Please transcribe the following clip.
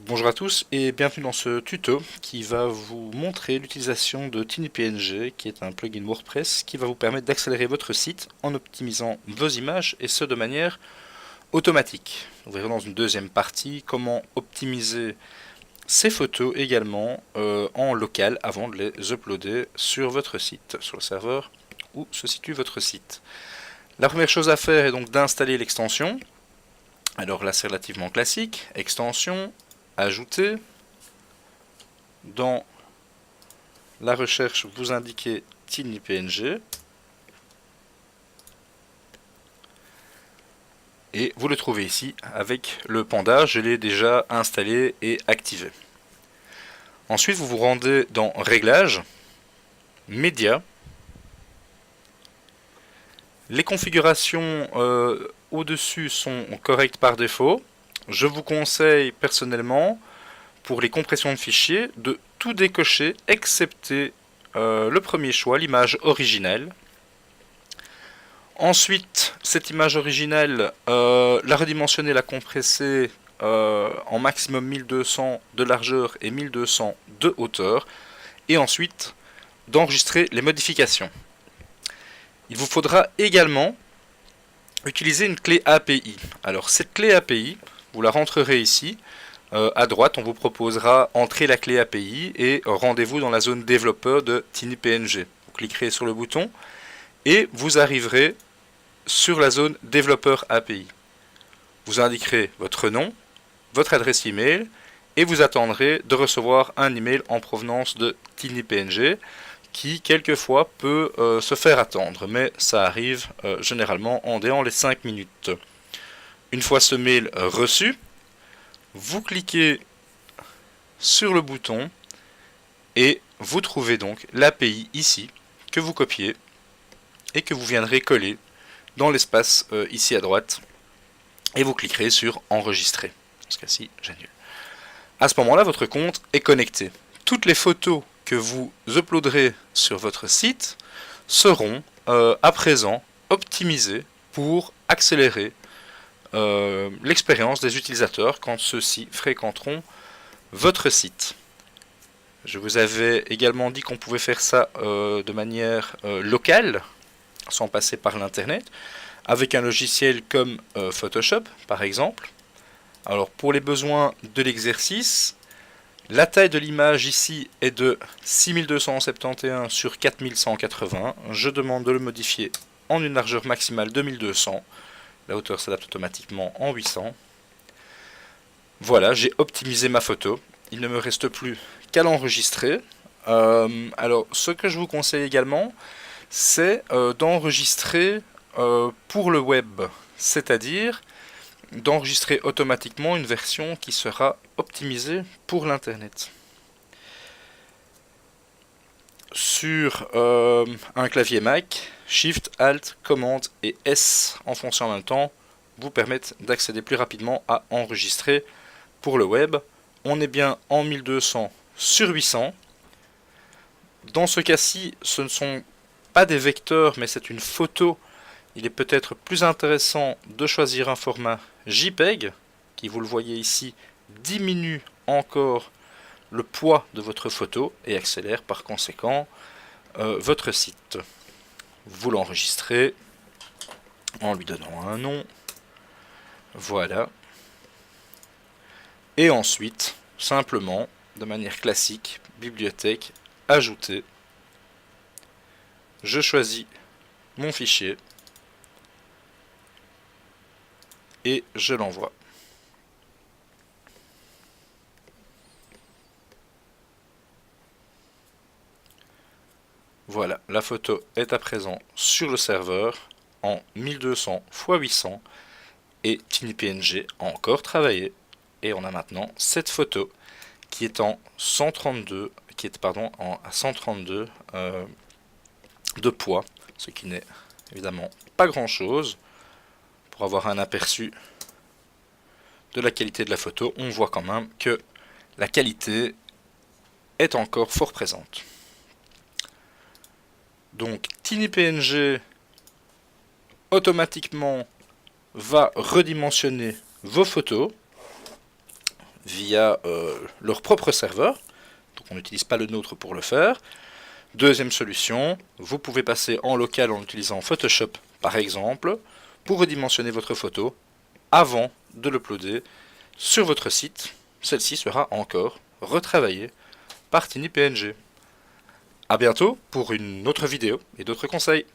Bonjour à tous et bienvenue dans ce tuto qui va vous montrer l'utilisation de TinyPNG, qui est un plugin WordPress qui va vous permettre d'accélérer votre site en optimisant vos images, et ce de manière automatique. Nous verrons dans une deuxième partie comment optimiser ces photos également en local avant de les uploader sur votre site, sur le serveur où se situe votre site. La première chose à faire est donc d'installer l'extension. Alors là c'est relativement classique, extension, ajouter. Dans la recherche, vous indiquez TinyPNG et vous le trouvez ici avec le panda. Je l'ai déjà installé et activé. Ensuite, vous vous rendez dans Réglages, Médias. Les configurations au-dessus sont correctes par défaut. Je vous conseille personnellement, pour les compressions de fichiers, de tout décocher excepté le premier choix, l'image originelle. Ensuite, cette image originelle, la redimensionner, la compresser en maximum 1200 de largeur et 1200 de hauteur. Et ensuite, d'enregistrer les modifications. Il vous faudra également utiliser une clé API. Alors cette clé API, vous la rentrerez ici. À droite, on vous proposera entrer la clé API et rendez-vous dans la zone développeur de TinyPNG. Vous cliquerez sur le bouton et vous arriverez sur la zone développeur API. Vous indiquerez votre nom, votre adresse email et vous attendrez de recevoir un email en provenance de TinyPNG qui quelquefois peut se faire attendre, mais ça arrive généralement en déant les 5 minutes. Une fois ce mail reçu, vous cliquez sur le bouton et vous trouvez donc l'API ici que vous copiez et que vous viendrez coller dans l'espace ici à droite et vous cliquerez sur enregistrer. Dans ce cas-ci, j'annule. À ce moment-là, votre compte est connecté. Toutes les photos que vous uploaderez sur votre site seront à présent optimisées pour accélérer l'expérience des utilisateurs quand ceux-ci fréquenteront votre site. Je vous avais également dit qu'on pouvait faire ça de manière locale, sans passer par l'internet, avec un logiciel comme Photoshop par exemple. Alors pour les besoins de l'exercice, la taille de l'image ici est de 6271 sur 4180. Je demande de le modifier en une largeur maximale de 1200. La hauteur s'adapte automatiquement en 800. Voilà, j'ai optimisé ma photo. Il ne me reste plus qu'à l'enregistrer. Alors, ce que je vous conseille également, c'est d'enregistrer pour le web, c'est-à-dire d'enregistrer automatiquement une version qui sera optimisée pour l'internet. Sur un clavier Mac, Shift, Alt, Command et S enfoncés en même temps vous permettent d'accéder plus rapidement à enregistrer pour le web. On est bien en 1200 sur 800. Dans ce cas-ci, ce ne sont pas des vecteurs, mais c'est une photo. Il est peut-être plus intéressant de choisir un format JPEG, qui, vous le voyez ici, diminue encore le poids de votre photo et accélère par conséquent votre site. Vous l'enregistrez en lui donnant un nom. Voilà. Et ensuite, simplement, de manière classique, bibliothèque, ajouter. Je choisis mon fichier et je l'envoie. Voilà, la photo est à présent sur le serveur en 1200 x 800 et TinyPNG a encore travaillé et on a maintenant cette photo qui est en 132, à 132 de poids, ce qui n'est évidemment pas grand chose. Pour avoir un aperçu de la qualité de la photo, on voit quand même que la qualité est encore fort présente. Donc TinyPNG automatiquement va redimensionner vos photos. via leur propre serveur. Donc on n'utilise pas le nôtre pour le faire. Deuxième solution, vous pouvez passer en local en utilisant Photoshop par exemple, pour redimensionner votre photo avant de l'uploader sur votre site. Celle-ci sera encore retravaillée par TinyPNG. A bientôt pour une autre vidéo et d'autres conseils.